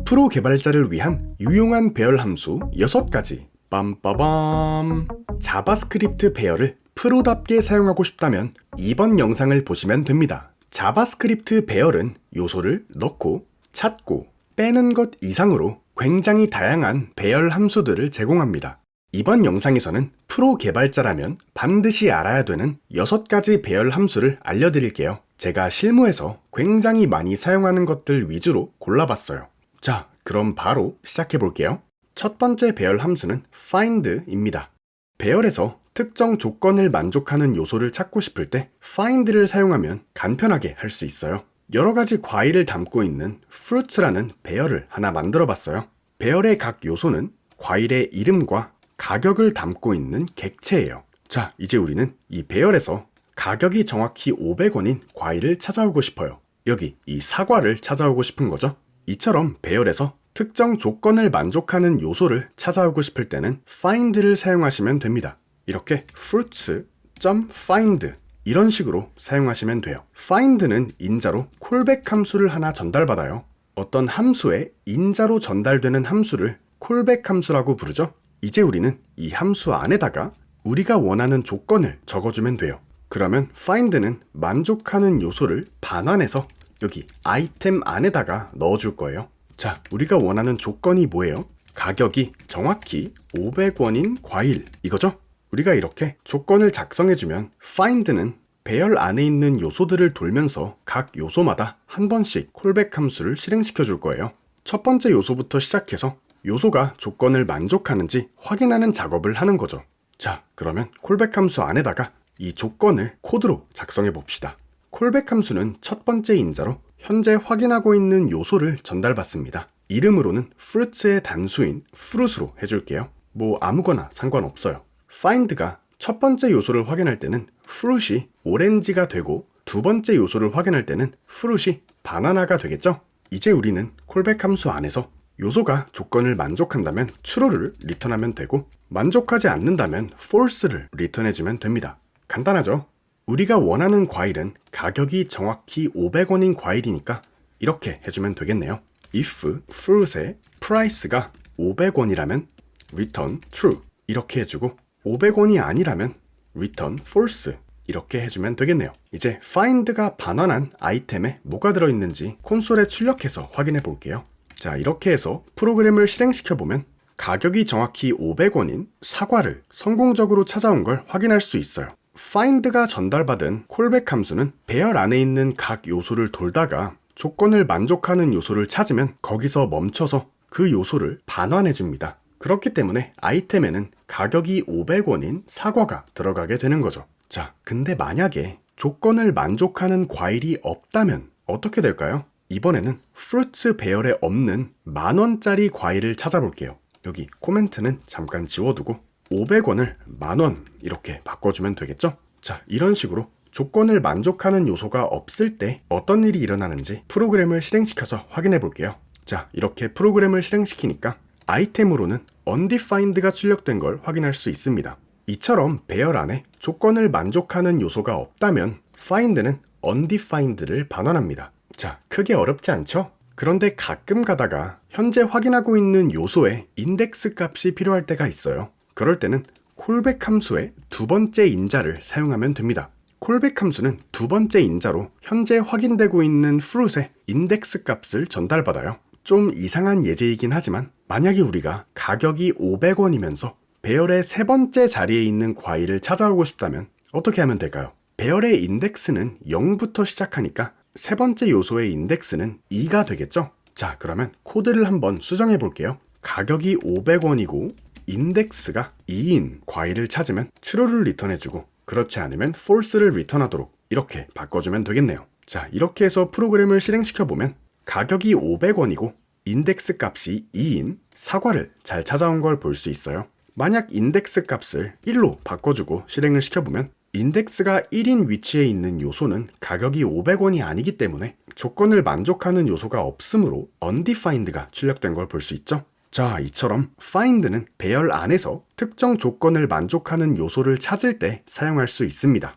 프로 개발자를 위한 유용한 배열 함수 6가지. 빰빠밤. 자바스크립트 배열을 프로답게 사용하고 싶다면 이번 영상을 보시면 됩니다. 자바스크립트 배열은 요소를 넣고, 찾고, 빼는 것 이상으로 굉장히 다양한 배열 함수들을 제공합니다. 이번 영상에서는 프로 개발자라면 반드시 알아야 되는 6가지 배열 함수를 알려드릴게요. 제가 실무에서 굉장히 많이 사용하는 것들 위주로 골라봤어요. 자, 그럼 바로 시작해볼게요. 첫 번째 배열 함수는 find입니다. 배열에서 특정 조건을 만족하는 요소를 찾고 싶을 때 find를 사용하면 간편하게 할 수 있어요. 여러 가지 과일을 담고 있는 fruits라는 배열을 하나 만들어봤어요. 배열의 각 요소는 과일의 이름과 가격을 담고 있는 객체예요. 자, 이제 우리는 이 배열에서 가격이 정확히 500원인 과일을 찾아오고 싶어요. 여기 이 사과를 찾아오고 싶은 거죠. 이처럼 배열에서 특정 조건을 만족하는 요소를 찾아오고 싶을 때는 find를 사용하시면 됩니다. 이렇게 fruits.find 이런 식으로 사용하시면 돼요. find는 인자로 콜백 함수를 하나 전달받아요. 어떤 함수에 인자로 전달되는 함수를 콜백 함수라고 부르죠. 이제 우리는 이 함수 안에다가 우리가 원하는 조건을 적어주면 돼요. 그러면 find는 만족하는 요소를 반환해서 여기 아이템 안에다가 넣어줄 거예요. 자, 우리가 원하는 조건이 뭐예요? 가격이 정확히 500원인 과일, 이거죠? 우리가 이렇게 조건을 작성해주면 find는 배열 안에 있는 요소들을 돌면서 각 요소마다 한 번씩 콜백 함수를 실행시켜 줄 거예요. 첫 번째 요소부터 시작해서 요소가 조건을 만족하는지 확인하는 작업을 하는 거죠. 자, 그러면 콜백 함수 안에다가 이 조건을 코드로 작성해 봅시다. 콜백 함수는 첫 번째 인자로 현재 확인하고 있는 요소를 전달받습니다. 이름으로는 fruits의 단수인 fruit으로 해줄게요. 뭐 아무거나 상관없어요. find가 첫 번째 요소를 확인할 때는 fruit이 오렌지가 되고 두 번째 요소를 확인할 때는 fruit이 바나나가 되겠죠? 이제 우리는 콜백 함수 안에서 요소가 조건을 만족한다면 true를 리턴하면 되고 만족하지 않는다면 false를 리턴해주면 됩니다. 간단하죠? 우리가 원하는 과일은 가격이 정확히 500원인 과일이니까 이렇게 해주면 되겠네요. if fruit의 price가 500원이라면 return true 이렇게 해주고 500원이 아니라면 return false 이렇게 해주면 되겠네요. 이제 find가 반환한 아이템에 뭐가 들어있는지 콘솔에 출력해서 확인해 볼게요. 자, 이렇게 해서 프로그램을 실행시켜보면 가격이 정확히 500원인 사과를 성공적으로 찾아온 걸 확인할 수 있어요. find가 전달받은 콜백 함수는 배열 안에 있는 각 요소를 돌다가 조건을 만족하는 요소를 찾으면 거기서 멈춰서 그 요소를 반환해줍니다. 그렇기 때문에 아이템에는 가격이 500원인 사과가 들어가게 되는 거죠. 자, 근데 만약에 조건을 만족하는 과일이 없다면 어떻게 될까요? 이번에는 fruits 배열에 없는 만원짜리 과일을 찾아볼게요. 여기 코멘트는 잠깐 지워두고 500원을 만원 이렇게 바꿔주면 되겠죠? 자, 이런 식으로 조건을 만족하는 요소가 없을 때 어떤 일이 일어나는지 프로그램을 실행시켜서 확인해 볼게요. 자, 이렇게 프로그램을 실행시키니까 아이템으로는 undefined가 출력된 걸 확인할 수 있습니다. 이처럼 배열 안에 조건을 만족하는 요소가 없다면 find는 undefined를 반환합니다. 자, 크게 어렵지 않죠? 그런데 가끔 가다가 현재 확인하고 있는 요소에 인덱스 값이 필요할 때가 있어요. 그럴 때는 콜백 함수의 두 번째 인자를 사용하면 됩니다. 콜백 함수는 두 번째 인자로 현재 확인되고 있는 fruit의 인덱스 값을 전달받아요. 좀 이상한 예제이긴 하지만 만약에 우리가 가격이 500원이면서 배열의 세 번째 자리에 있는 과일을 찾아오고 싶다면 어떻게 하면 될까요? 배열의 인덱스는 0부터 시작하니까 세 번째 요소의 인덱스는 2가 되겠죠? 자, 그러면 코드를 한번 수정해 볼게요. 가격이 500원이고 인덱스가 2인 과일을 찾으면 true를 리턴해주고 그렇지 않으면 false를 리턴하도록 이렇게 바꿔주면 되겠네요. 자, 이렇게 해서 프로그램을 실행시켜보면 가격이 500원이고 인덱스 값이 2인 사과를 잘 찾아온 걸 볼 수 있어요. 만약 인덱스 값을 1로 바꿔주고 실행을 시켜보면 인덱스가 1인 위치에 있는 요소는 가격이 500원이 아니기 때문에 조건을 만족하는 요소가 없으므로 undefined가 출력된 걸 볼 수 있죠. 자, 이처럼 find는 배열 안에서 특정 조건을 만족하는 요소를 찾을 때 사용할 수 있습니다.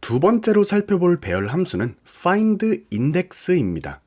두 번째로 살펴볼 배열 함수는 findIndex입니다.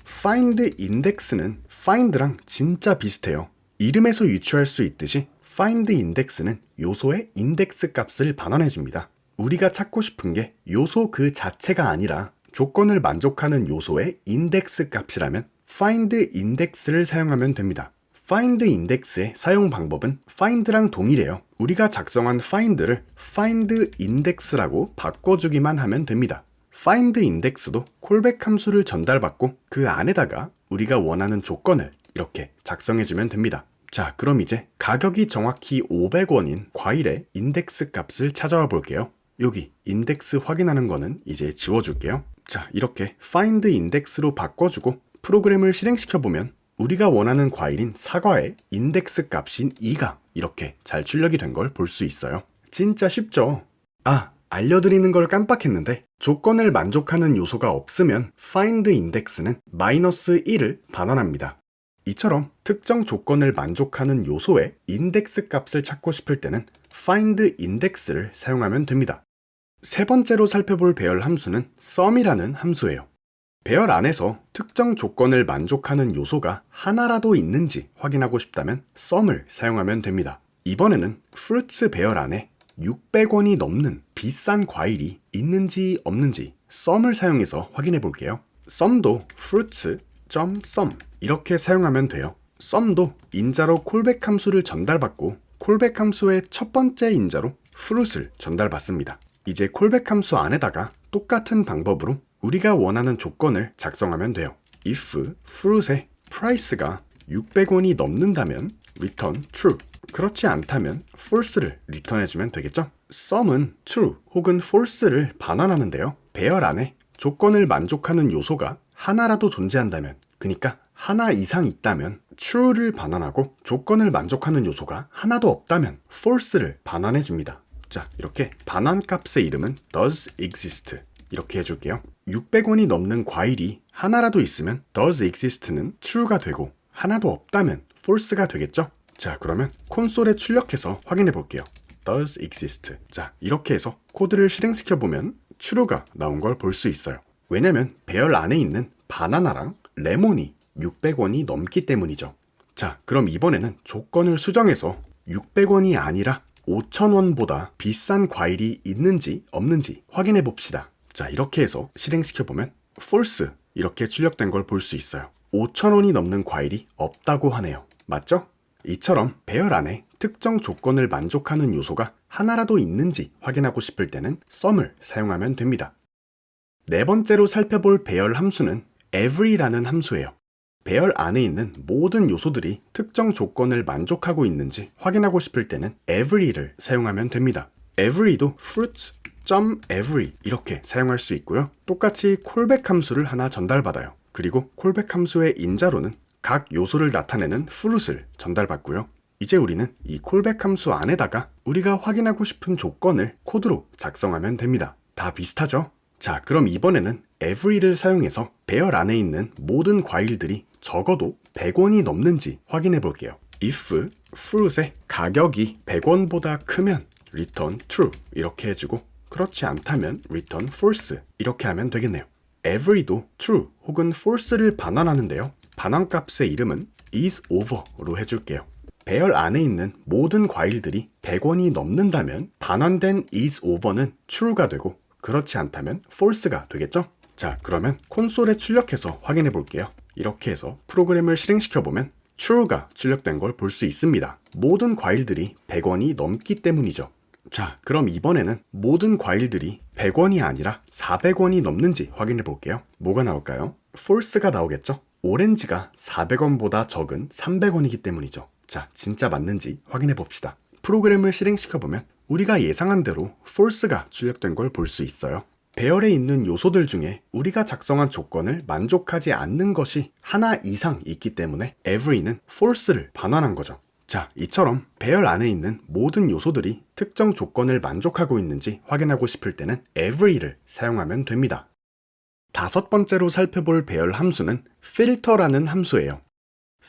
find index는 find랑 진짜 비슷해요. 이름에서 유추할 수 있듯이 find index는 요소의 인덱스 값을 반환해줍니다. 우리가 찾고 싶은 게 요소 그 자체가 아니라 조건을 만족하는 요소의 인덱스 값이라면 find index를 사용하면 됩니다. find index의 사용 방법은 find랑 동일해요. 우리가 작성한 find를 find index라고 바꿔주기만 하면 됩니다. find index도 콜백 함수를 전달받고 그 안에다가 우리가 원하는 조건을 이렇게 작성해주면 됩니다. 자, 그럼 이제 가격이 정확히 500원인 과일의 인덱스 값을 찾아와 볼게요. 여기 인덱스 확인하는 거는 이제 지워줄게요. 자, 이렇게 find index로 바꿔주고 프로그램을 실행시켜보면 우리가 원하는 과일인 사과의 인덱스 값인 2가 이렇게 잘 출력이 된 걸 볼 수 있어요. 진짜 쉽죠? 아, 알려드리는 걸 깜빡했는데 조건을 만족하는 요소가 없으면 find index는 -1을 반환합니다. 이처럼 특정 조건을 만족하는 요소의 인덱스 값을 찾고 싶을 때는 find index를 사용하면 됩니다. 세 번째로 살펴볼 배열 함수는 sum이라는 함수예요. 배열 안에서 특정 조건을 만족하는 요소가 하나라도 있는지 확인하고 싶다면 sum을 사용하면 됩니다. 이번에는 fruits 배열 안에 600원이 넘는 비싼 과일이 있는지 없는지 sum을 사용해서 확인해 볼게요. sum도 fruits.sum 이렇게 사용하면 돼요. sum도 인자로 콜백 함수를 전달받고 콜백 함수의 첫 번째 인자로 fruit을 전달받습니다. 이제 콜백 함수 안에다가 똑같은 방법으로 우리가 원하는 조건을 작성하면 돼요. if fruit의 price가 600원이 넘는다면 return true, 그렇지 않다면 false를 리턴해주면 되겠죠? sum은 true 혹은 false를 반환하는데요. 배열 안에 조건을 만족하는 요소가 하나라도 존재한다면, 그러니까 하나 이상 있다면 true를 반환하고 조건을 만족하는 요소가 하나도 없다면 false를 반환해줍니다. 자, 이렇게 반환 값의 이름은 does exist 이렇게 해줄게요. 600원이 넘는 과일이 하나라도 있으면 does exist는 true가 되고 하나도 없다면 false가 되겠죠? 자, 그러면 콘솔에 출력해서 확인해 볼게요. does exist. 자, 이렇게 해서 코드를 실행시켜 보면 true가 나온 걸 볼 수 있어요. 왜냐면 배열 안에 있는 바나나랑 레몬이 600원이 넘기 때문이죠. 자, 그럼 이번에는 조건을 수정해서 600원이 아니라 5,000원보다 비싼 과일이 있는지 없는지 확인해 봅시다. 자, 이렇게 해서 실행시켜 보면 false 이렇게 출력된 걸 볼 수 있어요. 5,000원이 넘는 과일이 없다고 하네요. 맞죠? 이처럼 배열 안에 특정 조건을 만족하는 요소가 하나라도 있는지 확인하고 싶을 때는 sum을 사용하면 됩니다. 네 번째로 살펴볼 배열 함수는 every라는 함수예요. 배열 안에 있는 모든 요소들이 특정 조건을 만족하고 있는지 확인하고 싶을 때는 every를 사용하면 됩니다. every도 fruits.every 이렇게 사용할 수 있고요. 똑같이 콜백 함수를 하나 전달받아요. 그리고 콜백 함수의 인자로는 각 요소를 나타내는 fruit을 전달받고요. 이제 우리는 이 콜백 함수 안에다가 우리가 확인하고 싶은 조건을 코드로 작성하면 됩니다. 다 비슷하죠? 자, 그럼 이번에는 every를 사용해서 배열 안에 있는 모든 과일들이 적어도 100원이 넘는지 확인해 볼게요. if fruit의 가격이 100원보다 크면 return true 이렇게 해주고 그렇지 않다면 return false 이렇게 하면 되겠네요. every도 true 혹은 false를 반환하는데요. 반환값의 이름은 is over로 해줄게요. 배열 안에 있는 모든 과일들이 100원이 넘는다면 반환된 is over는 true가 되고 그렇지 않다면 false가 되겠죠? 자, 그러면 콘솔에 출력해서 확인해 볼게요. 이렇게 해서 프로그램을 실행시켜 보면 true가 출력된 걸 볼 수 있습니다. 모든 과일들이 100원이 넘기 때문이죠. 자, 그럼 이번에는 모든 과일들이 100원이 아니라 400원이 넘는지 확인해 볼게요. 뭐가 나올까요? false가 나오겠죠? 오렌지가 400원보다 적은 300원이기 때문이죠. 자, 진짜 맞는지 확인해 봅시다. 프로그램을 실행시켜 보면 우리가 예상한 대로 false가 출력된 걸 볼 수 있어요. 배열에 있는 요소들 중에 우리가 작성한 조건을 만족하지 않는 것이 하나 이상 있기 때문에 every는 false를 반환한 거죠. 자, 이처럼 배열 안에 있는 모든 요소들이 특정 조건을 만족하고 있는지 확인하고 싶을 때는 every를 사용하면 됩니다. 다섯 번째로 살펴볼 배열 함수는 filter라는 함수예요.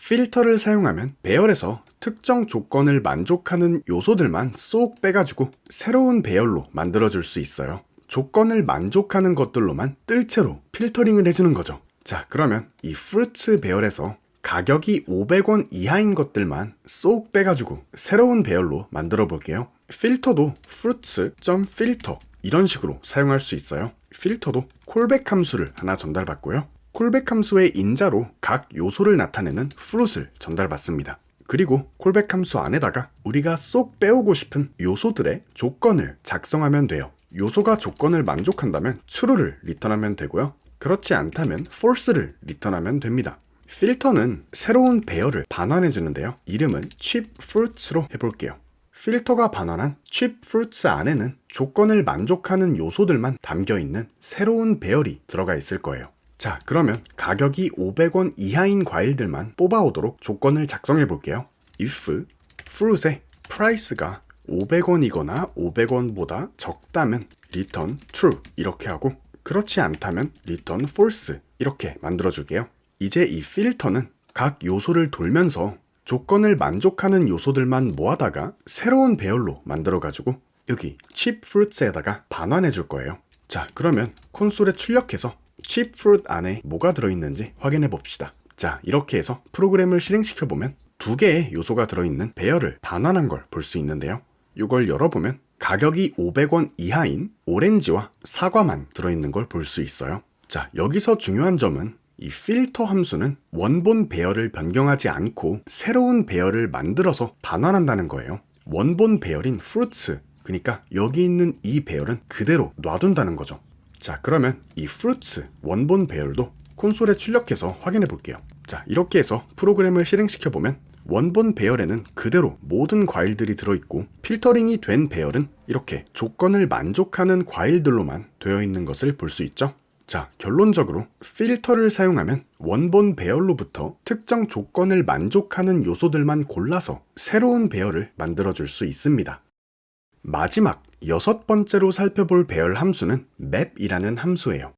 필터를 사용하면 배열에서 특정 조건을 만족하는 요소들만 쏙 빼가지고 새로운 배열로 만들어줄 수 있어요. 조건을 만족하는 것들로만 뜰채로 필터링을 해주는 거죠. 자, 그러면 이 fruits 배열에서 가격이 500원 이하인 것들만 쏙 빼가지고 새로운 배열로 만들어 볼게요. 필터도 fruits.filter 이런 식으로 사용할 수 있어요. 필터도 콜백 함수를 하나 전달받고요. 콜백 함수의 인자로 각 요소를 나타내는 float을 전달받습니다. 그리고 콜백 함수 안에다가 우리가 쏙 빼오고 싶은 요소들의 조건을 작성하면 돼요. 요소가 조건을 만족한다면 true를 리턴하면 되고요. 그렇지 않다면 false를 리턴하면 됩니다. 필터는 새로운 배열을 반환해 주는데요. 이름은 cheap fruits로 해볼게요. 필터가 반환한 cheap fruits 안에는 조건을 만족하는 요소들만 담겨있는 새로운 배열이 들어가 있을 거예요. 자, 그러면 가격이 500원 이하인 과일들만 뽑아오도록 조건을 작성해 볼게요. if fruit의 price가 500원이거나 500원보다 적다면 return true 이렇게 하고, 그렇지 않다면 return false 이렇게 만들어 줄게요. 이제 이 필터는 각 요소를 돌면서 조건을 만족하는 요소들만 모아다가 새로운 배열로 만들어가지고 여기 cheap fruits에다가 반환해 줄 거예요. 자, 그러면 콘솔에 출력해서 cheap fruit 안에 뭐가 들어있는지 확인해 봅시다. 자, 이렇게 해서 프로그램을 실행시켜보면 두 개의 요소가 들어있는 배열을 반환한 걸 볼 수 있는데요. 이걸 열어보면 가격이 500원 이하인 오렌지와 사과만 들어있는 걸 볼 수 있어요. 자, 여기서 중요한 점은 이 필터 함수는 원본 배열을 변경하지 않고 새로운 배열을 만들어서 반환한다는 거예요. 원본 배열인 fruits, 그러니까 여기 있는 이 배열은 그대로 놔둔다는 거죠. 자, 그러면 이 fruits 원본 배열도 콘솔에 출력해서 확인해 볼게요. 자, 이렇게 해서 프로그램을 실행시켜 보면 원본 배열에는 그대로 모든 과일들이 들어있고 필터링이 된 배열은 이렇게 조건을 만족하는 과일들로만 되어 있는 것을 볼 수 있죠. 자, 결론적으로 필터를 사용하면 원본 배열로부터 특정 조건을 만족하는 요소들만 골라서 새로운 배열을 만들어줄 수 있습니다. 마지막 6번째로 살펴볼 배열 함수는 map이라는 함수예요.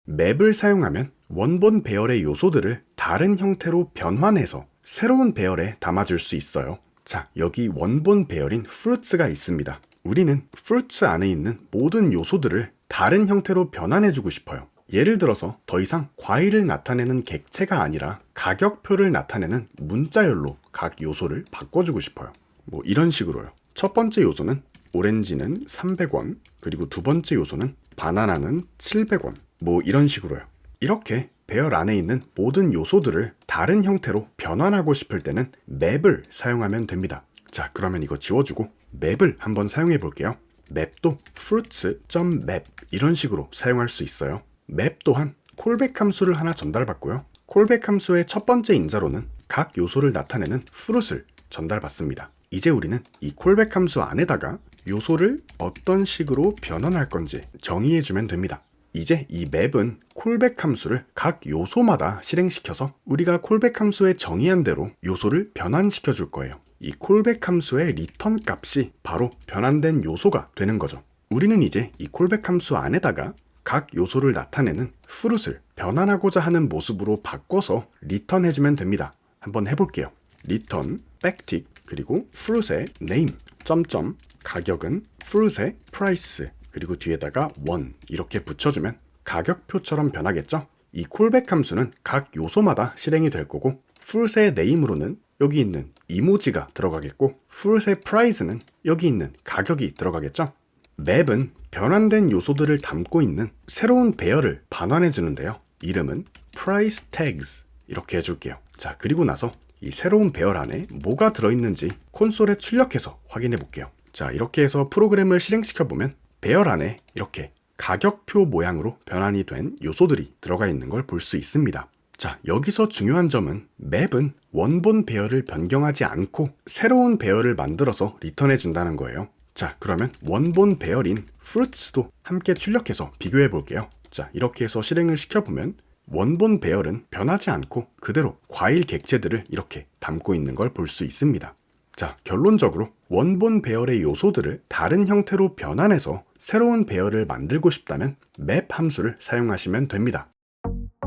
map을 사용하면 원본 배열의 요소들을 다른 형태로 변환해서 새로운 배열에 담아줄 수 있어요. 자, 여기 원본 배열인 fruits가 있습니다. 우리는 fruits 안에 있는 모든 요소들을 다른 형태로 변환해주고 싶어요. 예를 들어서 더 이상 과일을 나타내는 객체가 아니라 가격표를 나타내는 문자열로 각 요소를 바꿔주고 싶어요. 뭐 이런 식으로요. 첫 번째 요소는 오렌지는 300원, 그리고 두 번째 요소는 바나나는 700원, 뭐 이런 식으로요. 이렇게 배열 안에 있는 모든 요소들을 다른 형태로 변환하고 싶을 때는 map을 사용하면 됩니다. 자, 그러면 이거 지워주고 map을 한번 사용해 볼게요. map도 fruits.map 이런 식으로 사용할 수 있어요. map 또한 콜백 함수를 하나 전달받고요. 콜백 함수의 첫 번째 인자로는 각 요소를 나타내는 fruit을 전달받습니다. 이제 우리는 이 콜백 함수 안에다가 요소를 어떤 식으로 변환할 건지 정의해주면 됩니다. 이제 이 map은 콜백 함수를 각 요소마다 실행시켜서 우리가 콜백 함수에 정의한 대로 요소를 변환시켜 줄 거예요. 이 콜백 함수의 리턴 값이 바로 변환된 요소가 되는 거죠. 우리는 이제 이 콜백 함수 안에다가 각 요소를 나타내는 fruit을 변환하고자 하는 모습으로 바꿔서 리턴해주면 됩니다. 한번 해볼게요. return, backtick, 그리고 fruit의 name, 점점, 가격은 fruit의 price, 그리고 뒤에다가 1 이렇게 붙여주면 가격표처럼 변하겠죠? 이 콜백 함수는 각 요소마다 실행이 될 거고 fruit의 name으로는 여기 있는 이모지가 들어가겠고 fruit의 price는 여기 있는 가격이 들어가겠죠? map은 변환된 요소들을 담고 있는 새로운 배열을 반환해 주는데요. 이름은 price tags 이렇게 해줄게요. 자, 그리고 나서 이 새로운 배열 안에 뭐가 들어있는지 콘솔에 출력해서 확인해 볼게요. 자, 이렇게 해서 프로그램을 실행시켜 보면 배열 안에 이렇게 가격표 모양으로 변환이 된 요소들이 들어가 있는 걸 볼 수 있습니다. 자, 여기서 중요한 점은 map은 원본 배열을 변경하지 않고 새로운 배열을 만들어서 리턴해 준다는 거예요. 자, 그러면 원본 배열인 fruits도 함께 출력해서 비교해 볼게요. 자, 이렇게 해서 실행을 시켜보면 원본 배열은 변하지 않고 그대로 과일 객체들을 이렇게 담고 있는 걸 볼 수 있습니다. 자, 결론적으로 원본 배열의 요소들을 다른 형태로 변환해서 새로운 배열을 만들고 싶다면 map 함수를 사용하시면 됩니다.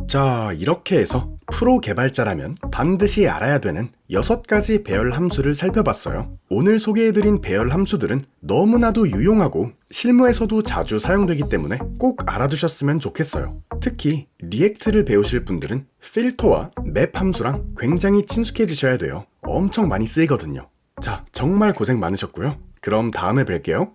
자, 이렇게 해서 프로 개발자라면 반드시 알아야 되는 6가지 배열 함수를 살펴봤어요. 오늘 소개해드린 배열 함수들은 너무나도 유용하고 실무에서도 자주 사용되기 때문에 꼭 알아두셨으면 좋겠어요. 특히 리액트를 배우실 분들은 필터와 맵 함수랑 굉장히 친숙해지셔야 돼요. 엄청 많이 쓰이거든요. 자, 정말 고생 많으셨고요. 그럼 다음에 뵐게요.